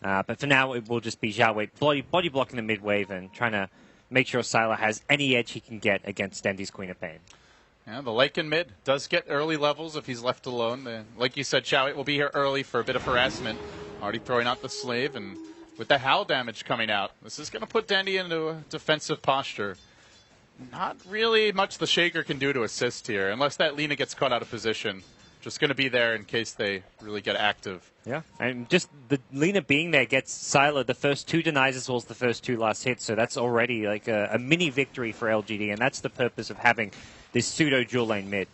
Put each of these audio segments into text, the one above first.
But for now, it will just be Xiao Wei body blocking the mid wave and trying to make sure Sylar has any edge he can get against Dendy's Queen of Pain. Yeah, the Lycan mid does get early levels if he's left alone. Like you said, Xiao Wei will be here early for a bit of harassment. Already throwing out the Slave, and with the Howl damage coming out, this is going to put Dendy into a defensive posture. Not really much the Shaker can do to assist here, unless that Lina gets caught out of position. Just going to be there in case they really get active. Yeah, and just the Lina being there gets Sylar the first 2 denies as well as the first 2 last hits, so that's already like a mini victory for LGD, and that's the purpose of having this pseudo dual lane mid.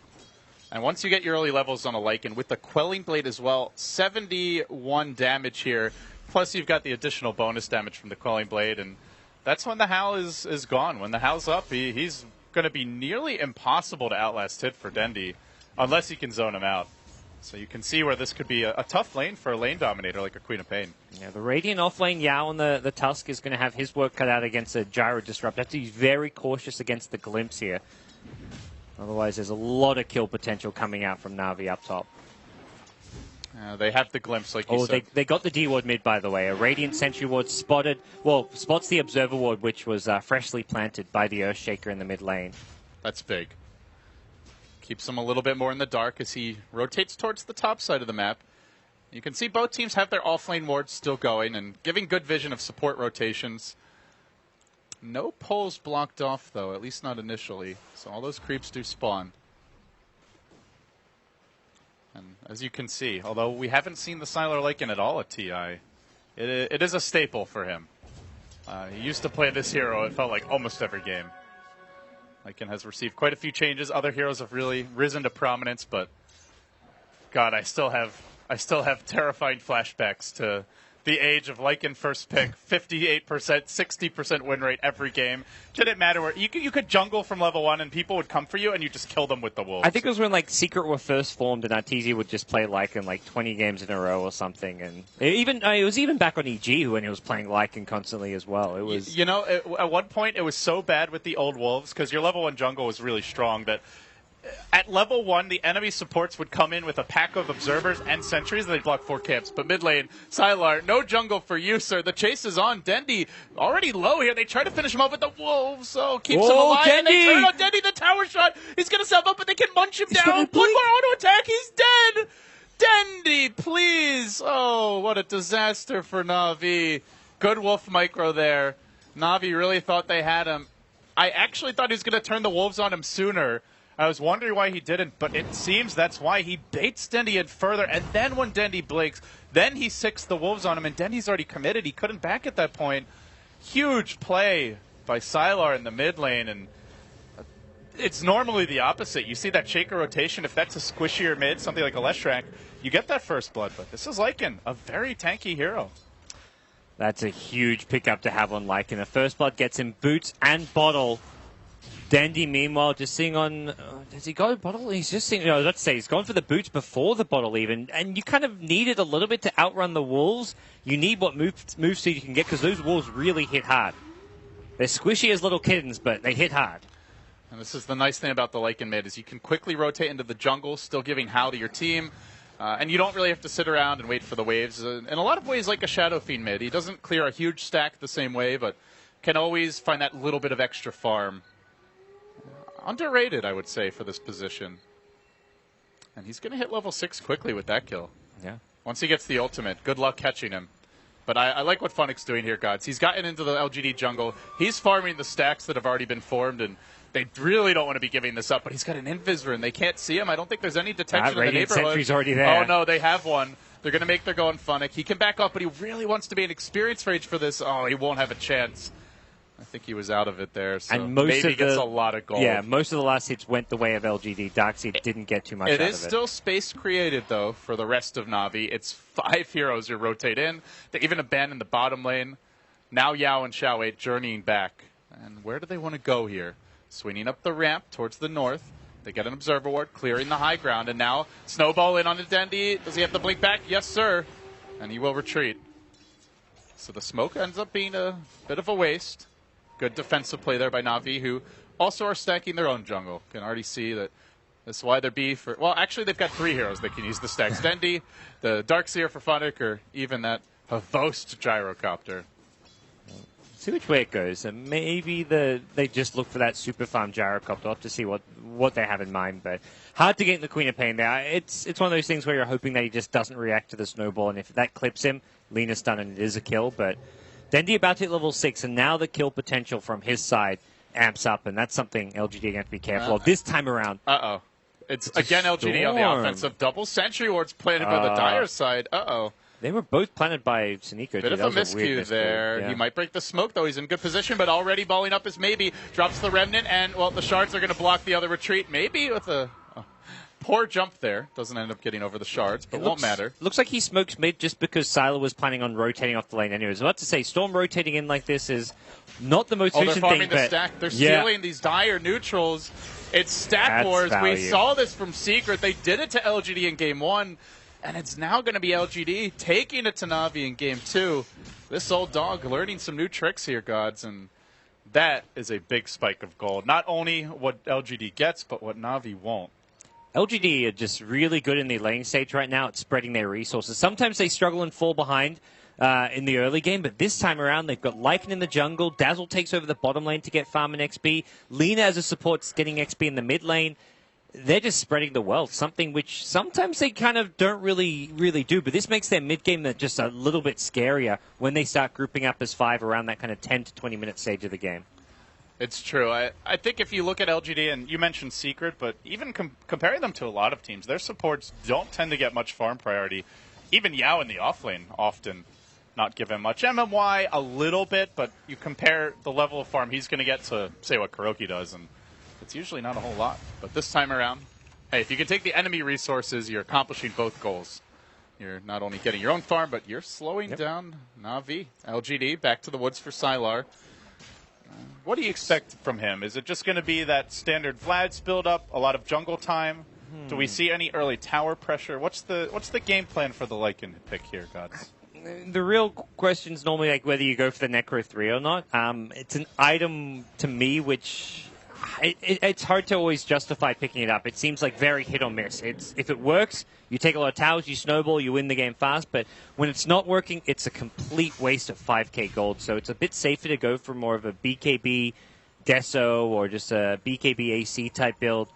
And once you get your early levels on a Lycan, with the Quelling Blade as well, 71 damage here, plus you've got the additional bonus damage from the Quelling Blade, and that's when the Howl is gone. When the Howl's up, he's going to be nearly impossible to outlast hit for Dendy. Unless he can zone him out. So you can see where this could be a tough lane for a lane dominator like a Queen of Pain. Yeah, the Radiant offlane Yao on the Tusk is going to have his work cut out against a Gyro Disrupt. Have to be very cautious against the Glimpse here. Otherwise, there's a lot of kill potential coming out from Na'Vi up top. They have the Glimpse, like you said. They got the D ward mid, by the way. A Radiant Sentry ward spotted. Well, spots the Observer ward, which was freshly planted by the Earthshaker in the mid lane. That's big. Keeps him a little bit more in the dark as he rotates towards the top side of the map. You can see both teams have their offlane wards still going and giving good vision of support rotations. No poles blocked off, though, at least not initially. So all those creeps do spawn. And as you can see, although we haven't seen the Sylar Lycan at all at TI, it is a staple for him. He used to play this hero, it felt like, almost every game. Lycan has received quite a few changes. Other heroes have really risen to prominence, but God, I still have terrifying flashbacks to the age of Lycan first pick, 58%, 60% win rate every game. Didn't matter where you could jungle from level 1 and people would come for you and you just kill them with the wolves. I think it was when like Secret were first formed and Arteezy would just play Lycan like 20 games in a row or something, and it was even back on EG when he was playing Lycan constantly as well. It was at one point it was so bad with the old wolves because your level 1 jungle was really strong that at level 1, the enemy supports would come in with a pack of observers and sentries, and they'd block 4 camps. But mid lane, Sylar, no jungle for you, sir. The chase is on. Dendy already low here. They try to finish him off with the wolves, so keeps him alive. Dendy! And they turn on Dendy, the tower shot. He's going to self up, but they can munch him down. One more auto attack. He's dead. Dendy, please. Oh, what a disaster for Na'Vi. Good wolf micro there. Na'Vi really thought they had him. I actually thought he was going to turn the wolves on him sooner. I was wondering why he didn't, but it seems that's why he baits Dendy in further, and then when Dendy blinks, then he sicks the wolves on him, and Dendy's already committed. He couldn't back at that point. Huge play by Sylar in the mid lane, and it's normally the opposite. You see that Shaker rotation, if that's a squishier mid, something like a Leshrac, you get that first blood, but this is Lycan, a very tanky hero. That's a huge pickup to have on Lycan. The first blood gets him boots and bottle. Dendy, meanwhile, just seeing on... does he go bottle? He's just seeing... let's say he's gone for the boots before the bottle even. And you kind of need it a little bit to outrun the wolves. You need what move speed you can get because those wolves really hit hard. They're squishy as little kittens, but they hit hard. And this is the nice thing about the Lycan mid is you can quickly rotate into the jungle, still giving Howl to your team. And you don't really have to sit around and wait for the waves. In a lot of ways, like a Shadow Fiend mid. He doesn't clear a huge stack the same way, but can always find that little bit of extra farm. Underrated, I would say, for this position. And he's going to hit level 6 quickly with that kill. Yeah. Once he gets the ultimate, good luck catching him. But I like what Funnick's doing here, Gods. He's gotten into the LGD jungle. He's farming the stacks that have already been formed, and they really don't want to be giving this up. But he's got an Invisor, and they can't see him. I don't think there's any detection in the neighborhood. Sentry's already there. Oh, no, they have one. They're going to make their go on Funnick. He can back up, but he really wants to be an experience rage for this. Oh, he won't have a chance. I think he was out of it there, so and maybe gets a lot of gold. Yeah, most of the last hits went the way of LGD. Darkseid didn't get too much out of it. It is still space created, though, for the rest of Na'Vi. It's 5 heroes who rotate in. They even abandon the bottom lane. Now Yao and Xiao Wei journeying back. And where do they want to go here? Swinging up the ramp towards the north. They get an Observer Ward, clearing the high ground. And now Snowball in on the Dendy. Does he have to blink back? Yes, sir. And he will retreat. So the smoke ends up being a bit of a waste. Good defensive play there by Na'Vi, who also are stacking their own jungle. Can already see that that's why they're B for... Well, actually, they've got 3 heroes that can use the stacks. Dendy, the Darkseer for Funnick, or even that A Vost gyrocopter. See which way it goes. And maybe they just look for that super farm gyrocopter. I'll have to see what they have in mind. But hard to get in the Queen of Pain there. It's one of those things where you're hoping that he just doesn't react to the snowball. And if that clips him, Lena's done and it is a kill. But Dendi about to hit level 6. And now the kill potential from his side amps up. And that's something LGD going to have to be careful of this time around. Uh-oh. It's again LGD on the offensive. Double sentry wards planted by the Dire side. Uh-oh. They were both planted by Siniko. Bit of a miscue there. Yeah. He might break the smoke, though. He's in good position, but already balling up his maybe. Drops the Remnant, and, well, the shards are going to block the other retreat. Maybe with a poor jump there. Doesn't end up getting over the shards, but won't matter. Looks like he smokes mid just because Sylar was planning on rotating off the lane anyways. I was about to say, Storm rotating in like this is not the most efficient they're thing. Farming the stack. They're stealing these Dire neutrals. It's stack wars. Value. We saw this from Secret. They did it to LGD in Game 1. And it's now going to be LGD taking it to Na'Vi in Game 2. This old dog learning some new tricks here, gods, and that is a big spike of gold. Not only what LGD gets, but what Na'Vi won't. LGD are just really good in the lane stage right now at spreading their resources. Sometimes they struggle and fall behind in the early game, but this time around they've got Lycan in the jungle. Dazzle takes over the bottom lane to get farm and XP. Lena as a support's getting XP in the mid lane. They're just spreading the wealth, something which sometimes they kind of don't really do. But this makes their mid-game just a little bit scarier when they start grouping up as 5 around that kind of 10 to 20-minute stage of the game. It's true. I think if you look at LGD, and you mentioned Secret, but even comparing them to a lot of teams, their supports don't tend to get much farm priority. Even Yao in the offlane often not given much. MMY a little bit, but you compare the level of farm he's going to get to, say, what Kuroki does, and it's usually not a whole lot. But this time around, hey, if you can take the enemy resources, you're accomplishing both goals. You're not only getting your own farm, but you're slowing down Na'Vi. LGD, back to the woods for Sylar. What do you expect from him? Is it just going to be that standard Vlad's build-up, a lot of jungle time? Do we see any early tower pressure? What's the game plan for the Lycan pick here, gods? The real question is normally like whether you go for the Necro 3 or not. It's an item to me which it's hard to always justify picking it up. It seems like very hit or miss. If it works, you take a lot of towers, you snowball, you win the game fast. But when it's not working, it's a complete waste of 5k gold. So it's a bit safer to go for more of a BKB Deso or just a BKB AC type build.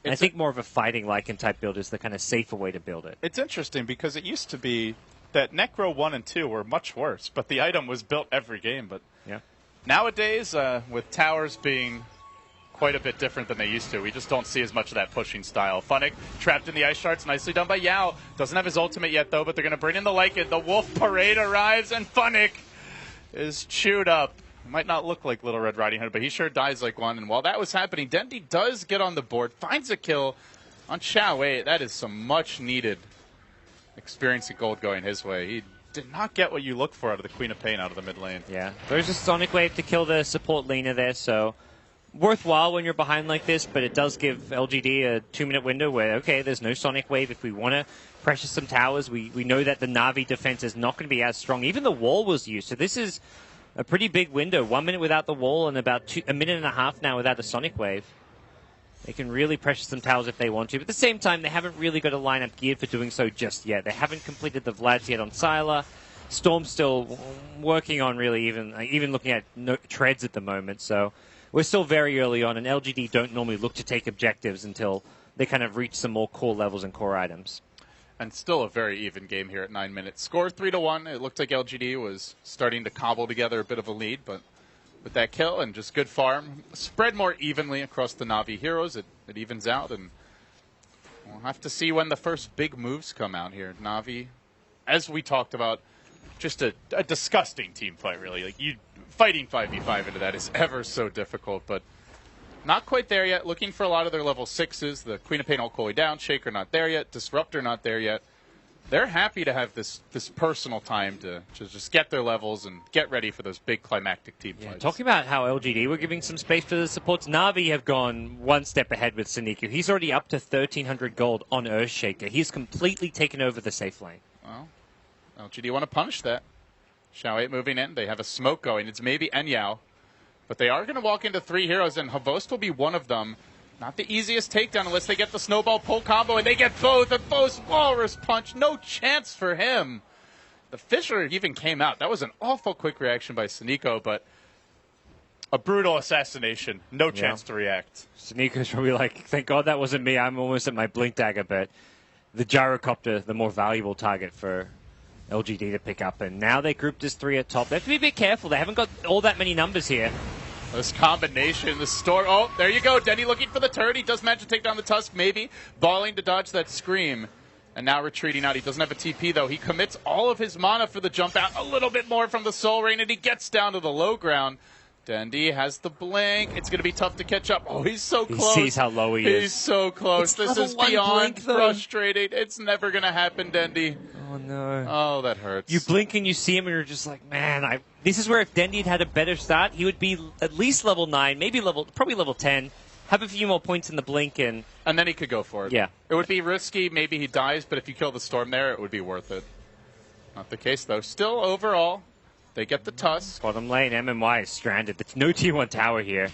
And I think more of a fighting Lycan type build is the kind of safer way to build it. It's interesting because it used to be that Necro 1 and 2 were much worse, but the item was built every game. But nowadays, with towers being quite a bit different than they used to, we just don't see as much of that pushing style. Funnick trapped in the ice shards, nicely done by Yao. Doesn't have his ultimate yet, though, but they're going to bring in the Lycan. The Wolf Parade arrives, and Funnick is chewed up. Might not look like Little Red Riding Hood, but he sure dies like one. And while that was happening, Dendi does get on the board, finds a kill on Xiao Wei. That is some much-needed experience of gold going his way. He did not get what you look for out of the Queen of Pain out of the mid lane. Yeah, there's a Sonic Wave to kill the support Lena there, so worthwhile when you're behind like this, but it does give LGD a 2-minute window where, okay, there's no Sonic Wave. If we want to pressure some towers, we know that the Na'Vi defense is not going to be as strong. Even the wall was used, so this is a pretty big window. 1 minute without the wall and about a minute and a half now without the Sonic Wave. They can really pressure some towers if they want to, but at the same time, they haven't really got a lineup geared for doing so just yet. They haven't completed the Vlads yet on Sylar. Storm's still working on really even looking at treads at the moment, so we're still very early on, and LGD don't normally look to take objectives until they kind of reach some more core levels and core items. And still a very even game here at 9 minutes. Score 3-1. It looked like LGD was starting to cobble together a bit of a lead, but with that kill and just good farm, spread more evenly across the Na'Vi heroes, it evens out, and we'll have to see when the first big moves come out here. Na'Vi, as we talked about, just a disgusting team fight, really. Like, fighting 5v5 into that is ever so difficult, but not quite there yet. Looking for a lot of their level 6s. The Queen of Pain all way down. Shaker not there yet. Disruptor not there yet. They're happy to have this personal time to just get their levels and get ready for those big climactic team fights. Talking about how LGD were giving some space for the supports, Na'Vi have gone one step ahead with Siniko. He's already up to 1,300 gold on Earthshaker. He's completely taken over the safe lane. Well, LGD want to punish that. Xiao 8 moving in. They have a smoke going. It's maybe Enyao. But they are going to walk into 3 heroes, and Havost will be one of them. Not the easiest takedown unless they get the snowball pull combo, and they get both. A Boast Walrus Punch. No chance for him. The Fissure even came out. That was an awful quick reaction by Sneeko, but a brutal assassination. No chance to react. Sneeko's probably like, thank God that wasn't me. I'm almost at my blink dagger, but the gyrocopter, the more valuable target for LGD to pick up. And now they grouped as 3 at top. They have to be a bit careful. They haven't got all that many numbers here. This combination, the storm. Oh, there you go. Denny looking for the turret. He does manage to take down the Tusk, maybe. Balling to dodge that scream. And now retreating out. He doesn't have a TP, though. He commits all of his mana for the jump out. A little bit more from the Soul Rain, and he gets down to the low ground. Dendy has the blink. It's going to be tough to catch up. Oh, he's so close. He sees how low he is. He's so close. This is beyond frustrating. It's never going to happen, Dendy. Oh, no. Oh, that hurts. You blink and you see him, and you're just like, man, this is where if Dendy had had a better start, he would be at least level 9, probably level 10. Have a few more points in the blink, and then he could go for it. Yeah. It would be risky. Maybe he dies, but if you kill the Storm there, it would be worth it. Not the case, though. Still, overall, they get the Tusk. Bottom lane, MMY is stranded. There's no tier 1 tower here.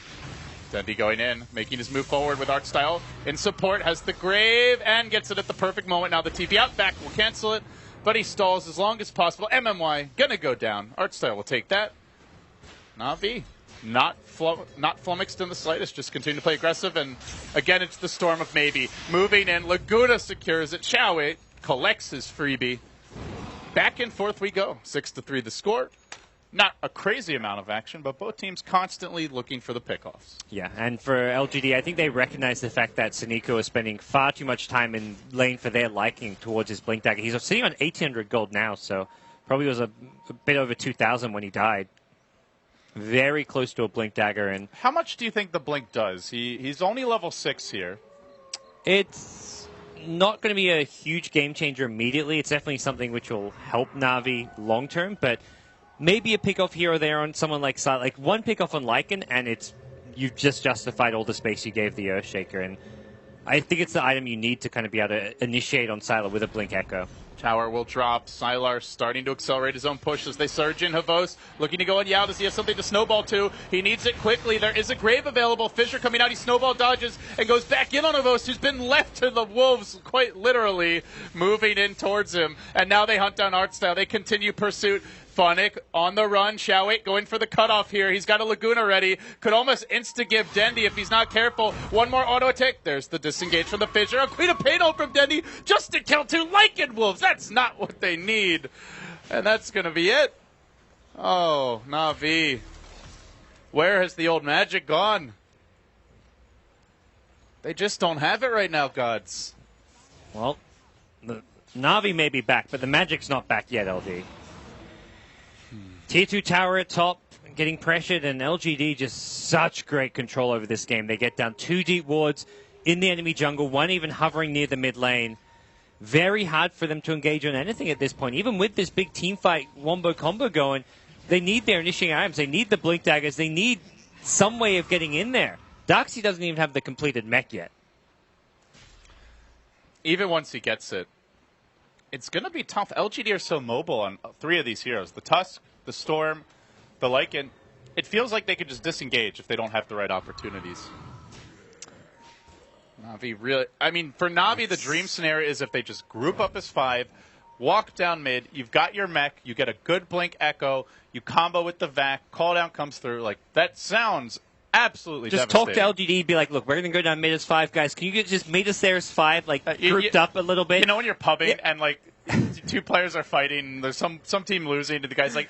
Dendy going in, making his move forward with Artstyle. In support, has the Grave, and gets it at the perfect moment. Now the TP out, back will cancel it, but he stalls as long as possible. MMY gonna go down. Artstyle will take that. Na'Vi. Not flummoxed in the slightest, just continue to play aggressive, and again it's the Storm of Maybe. Moving in, Laguna secures it, Xiaowei collects his freebie. Back and forth we go, 6-3 the score. Not a crazy amount of action, but both teams constantly looking for the pickoffs. Yeah, and for LGD, I think they recognize the fact that Sneeko is spending far too much time in lane for their liking towards his blink dagger. He's sitting on 1,800 gold now, so probably was a bit over 2,000 when he died. Very close to a blink dagger. And how much do you think the blink does? He's only level 6 here. It's not going to be a huge game changer immediately. It's definitely something which will help Na'Vi long term, but maybe a pickoff here or there on someone like Sylar. Like one pickoff on Lycan, and you've just justified all the space you gave the Earthshaker. And I think it's the item you need to kind of be able to initiate on Sylar with a Blink Echo. Tower will drop. Sylar starting to accelerate his own push as they surge in. Havos looking to go on Yao. Does he have something to snowball to? He needs it quickly. There is a Grave available. Fissure coming out. He snowball dodges and goes back in on Havos, who's been left to the wolves, quite literally, moving in towards him. And now they hunt down Artstyle. They continue pursuit. Funnick on the run. Xiaowei going for the cutoff here. He's got a Laguna ready. Could almost insta-give Dendy if he's not careful. One more auto attack. There's the disengage from the Fissure. A Queen of Pain from Dendy just to kill 2 Lycan Wolves. That's not what they need. And that's going to be it. Oh, Na'Vi. Where has the old magic gone? They just don't have it right now, gods. Well, the Na'Vi may be back, but the magic's not back yet, LD. Tier 2 tower at top, getting pressured, and LGD just such great control over this game. They get down 2 deep wards in the enemy jungle, one even hovering near the mid lane. Very hard for them to engage on anything at this point. Even with this big team fight wombo combo going, they need their initiating items. They need the blink daggers. They need some way of getting in there. Darkseid doesn't even have the completed mech yet. Even once he gets it, it's going to be tough. LGD are so mobile on 3 of these heroes. The Tusk, the Storm, the Lycan. It feels like they could just disengage if they don't have the right opportunities. Na'Vi really... I mean, for Na'Vi, the dream scenario is if they just group up as 5, walk down mid, you've got your mech, you get a good Blink Echo, you combo with the Vac, call down comes through. Like, that sounds absolutely just devastating. Talk to LGD, be like, look, we're going to go down mid as 5, guys. Can you just meet us there as 5, like, grouped up a little bit? You know when you're pubbing and, like, 2 players are fighting, there's some team losing, and the guy's like,